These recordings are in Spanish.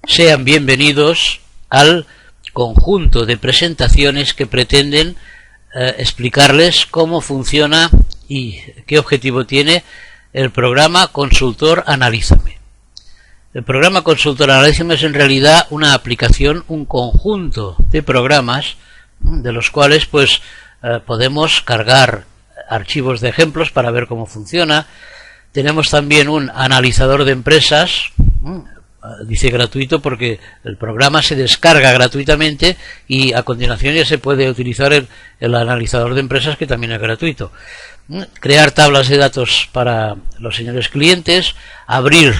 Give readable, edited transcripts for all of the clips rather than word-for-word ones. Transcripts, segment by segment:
Sean bienvenidos al conjunto de presentaciones que pretenden explicarles cómo funciona y qué objetivo tiene el programa Consultor Analízame. El programa Consultor Analízame es en realidad una aplicación, un conjunto de programas de los cuales podemos cargar archivos de ejemplos para ver cómo funciona. Tenemos también un analizador de empresas, dice gratuito porque el programa se descarga gratuitamente y a continuación ya se puede utilizar el analizador de empresas, que también es gratuito. Crear tablas de datos para los señores clientes, abrir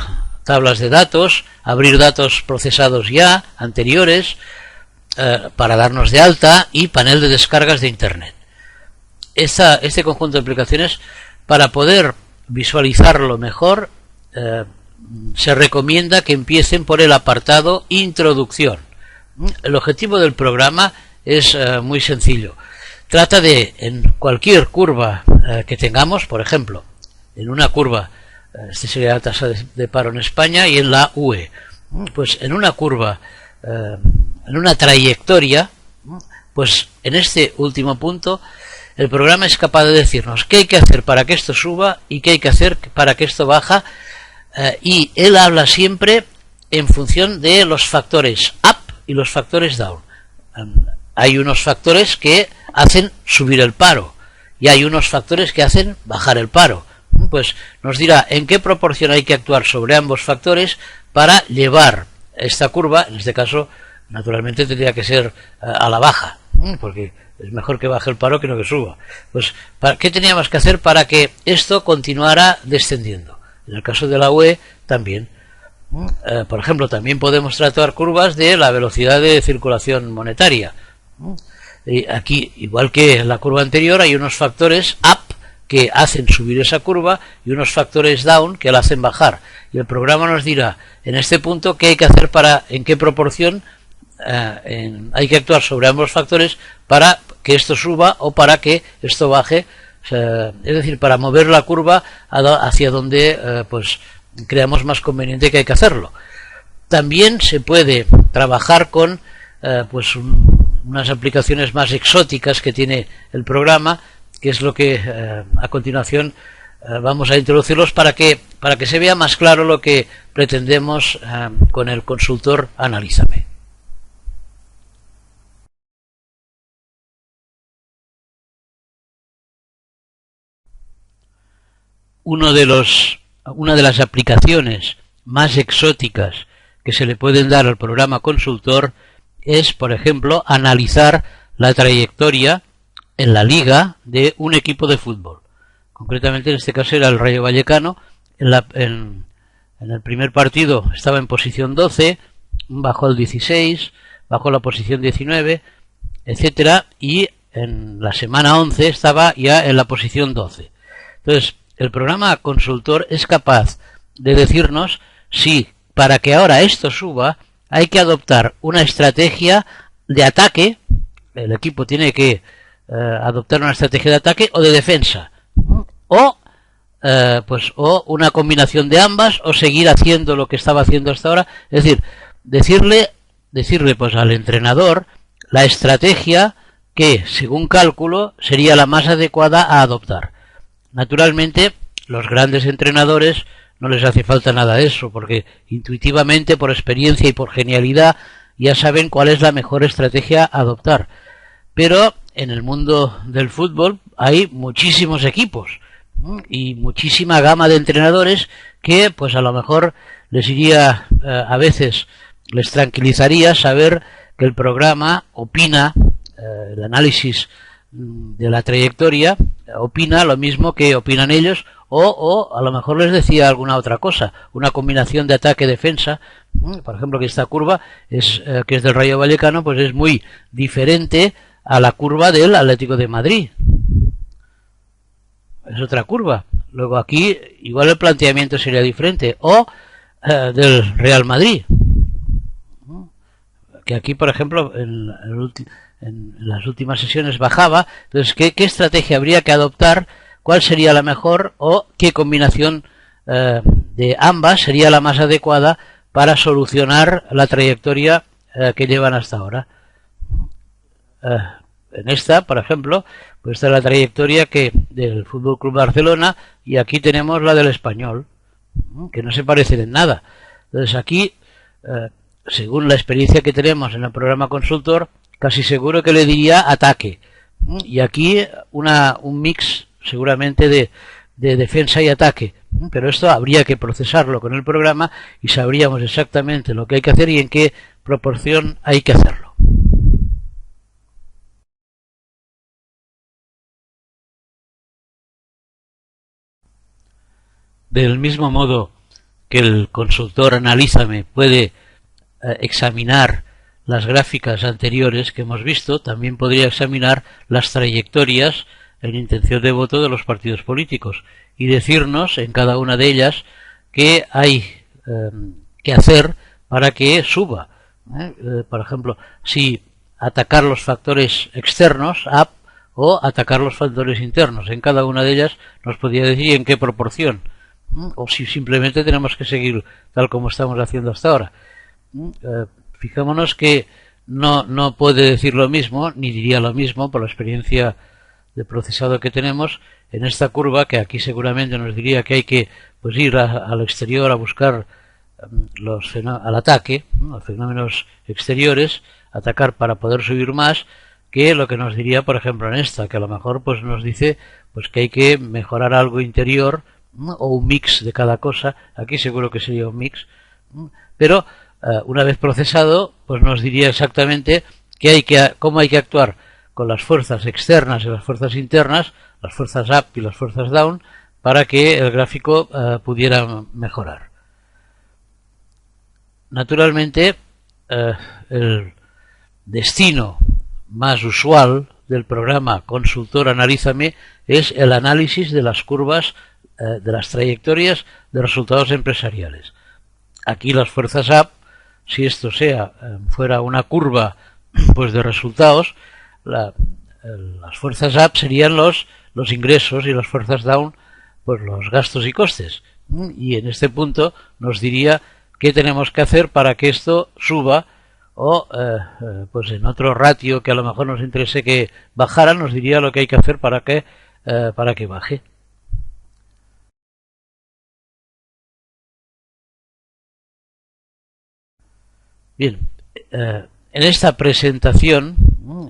tablas de datos, abrir datos procesados ya, anteriores, para darnos de alta, y panel de descargas de internet. Este conjunto de aplicaciones, para poder visualizarlo mejor, se recomienda que empiecen por el apartado Introducción. El objetivo del programa es muy sencillo. Trata de, en cualquier curva que tengamos, por ejemplo, en una curva, esta sería la tasa de paro en España, y en la UE, pues en una curva, en una trayectoria, pues en este último punto, el programa es capaz de decirnos qué hay que hacer para que esto suba y qué hay que hacer para que esto baja. Y él habla siempre en función de los factores up y los factores down. Hay unos factores que hacen subir el paro y hay unos factores que hacen bajar el paro. Pues nos dirá en qué proporción hay que actuar sobre ambos factores para llevar esta curva. En este caso, naturalmente tendría que ser a la baja, porque es mejor que baje el paro que no que suba. Pues, ¿qué teníamos que hacer para que esto continuara descendiendo? En el caso de la UE también. Por ejemplo, también podemos tratar curvas de la velocidad de circulación monetaria. Y aquí, igual que en la curva anterior, hay unos factores up que hacen subir esa curva y unos factores down que la hacen bajar. Y el programa nos dirá en este punto qué hay que hacer en qué proporción hay que actuar sobre ambos factores para que esto suba o para que esto baje. Es decir, para mover la curva hacia donde creamos más conveniente que hay que hacerlo. También se puede trabajar con unas aplicaciones más exóticas que tiene el programa, que es lo que a continuación vamos a introducirlos para que se vea más claro lo que pretendemos con el Consultor Analízame. Una de las aplicaciones más exóticas que se le pueden dar al programa Consultor es, por ejemplo, analizar la trayectoria en la liga de un equipo de fútbol. Concretamente, en este caso era el Rayo Vallecano. En el primer partido estaba en posición 12, bajó al 16, bajó a la posición 19, etcétera, y en la semana 11 estaba ya en la posición 12. Entonces, el programa Consultor es capaz de decirnos si para que ahora esto suba hay que adoptar una estrategia de ataque. El equipo tiene que adoptar una estrategia de ataque o de defensa, o una combinación de ambas, o seguir haciendo lo que estaba haciendo hasta ahora. Es decir, decirle al entrenador la estrategia que, según cálculo, sería la más adecuada a adoptar. Naturalmente, los grandes entrenadores no les hace falta nada de eso, porque intuitivamente, por experiencia y por genialidad, ya saben cuál es la mejor estrategia a adoptar. Pero en el mundo del fútbol hay muchísimos equipos y muchísima gama de entrenadores que, a lo mejor les iría, a veces les tranquilizaría saber que el programa opina, el análisis de la trayectoria, opina lo mismo que opinan ellos, o a lo mejor les decía alguna otra cosa, una combinación de ataque-defensa. Por ejemplo, que esta curva que es del Rayo Vallecano, pues es muy diferente a la curva del Atlético de Madrid. Es otra curva. Luego aquí igual el planteamiento sería diferente, o del Real Madrid, que aquí, por ejemplo, en las últimas sesiones bajaba. Entonces, ¿qué estrategia habría que adoptar? ¿Cuál sería la mejor? ¿O qué combinación de ambas sería la más adecuada para solucionar la trayectoria que llevan hasta ahora. En esta, por ejemplo, pues esta es la trayectoria del Fútbol Club Barcelona, y aquí tenemos la del Español, que no se parecen en nada. Entonces aquí, según la experiencia que tenemos en el programa consultor, casi seguro que le diría ataque. Y aquí un mix seguramente de defensa y ataque. Pero esto habría que procesarlo con el programa y sabríamos exactamente lo que hay que hacer y en qué proporción hay que hacerlo. Del mismo modo que el consultor Analízame puede examinar las gráficas anteriores que hemos visto, también podría examinar las trayectorias en intención de voto de los partidos políticos y decirnos en cada una de ellas qué hay que hacer para que suba. Por ejemplo, si atacar los factores externos, up, o atacar los factores internos. En cada una de ellas nos podría decir en qué proporción. O si simplemente tenemos que seguir tal como estamos haciendo hasta ahora. Fijémonos que no puede decir lo mismo, ni diría lo mismo por la experiencia de procesado que tenemos en esta curva, que aquí seguramente nos diría que hay que pues ir al exterior a buscar al ataque, los fenómenos exteriores, atacar para poder subir más, que lo que nos diría, por ejemplo, en esta, que a lo mejor pues nos dice pues que hay que mejorar algo interior, o un mix de cada cosa. Aquí seguro que sería un mix, pero una vez procesado pues nos diría exactamente cómo hay que actuar con las fuerzas externas y las fuerzas internas, las fuerzas up y las fuerzas down, para que el gráfico pudiera mejorar. Naturalmente, el destino más usual del programa Consultor Analízame es el análisis de las curvas, de las trayectorias de resultados empresariales. Aquí las fuerzas up, si esto fuera una curva pues de resultados, las fuerzas up serían los ingresos y las fuerzas down pues los gastos y costes. Y en este punto nos diría qué tenemos que hacer para que esto suba, o pues en otro ratio que a lo mejor nos interese que bajara, nos diría lo que hay que hacer para que baje. Bien, en esta presentación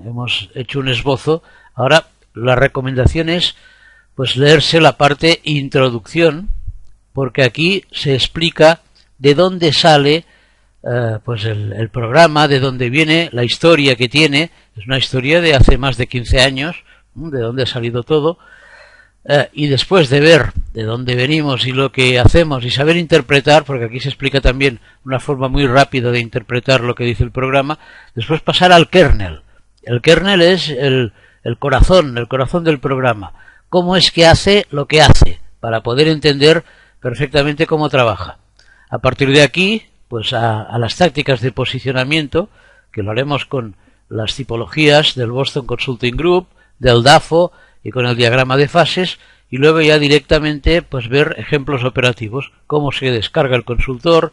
hemos hecho un esbozo. Ahora la recomendación es pues leerse la parte introducción, porque aquí se explica de dónde sale pues el programa, de dónde viene, la historia que tiene. Es una historia de hace más de 15 años, de dónde ha salido todo. Y después de ver de dónde venimos y lo que hacemos y saber interpretar, porque aquí se explica también una forma muy rápida de interpretar lo que dice el programa, después pasar al kernel. El kernel es el corazón del programa. Cómo es que hace lo que hace, para poder entender perfectamente cómo trabaja. A partir de aquí, pues a las tácticas de posicionamiento, que lo haremos con las tipologías del Boston Consulting Group, del DAFO, y con el diagrama de fases, y luego ya directamente pues ver ejemplos operativos, cómo se descarga el consultor,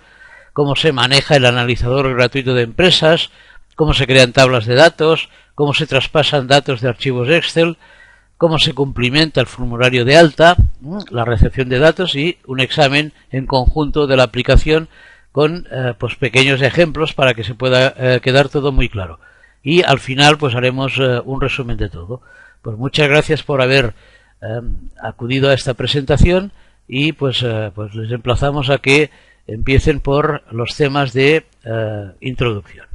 cómo se maneja el analizador gratuito de empresas, cómo se crean tablas de datos, cómo se traspasan datos de archivos Excel, cómo se cumplimenta el formulario de alta, la recepción de datos y un examen en conjunto de la aplicación con pues pequeños ejemplos para que se pueda quedar todo muy claro. Y al final pues haremos un resumen de todo. Pues muchas gracias por haber acudido a esta presentación y pues les emplazamos a que empiecen por los temas de introducción.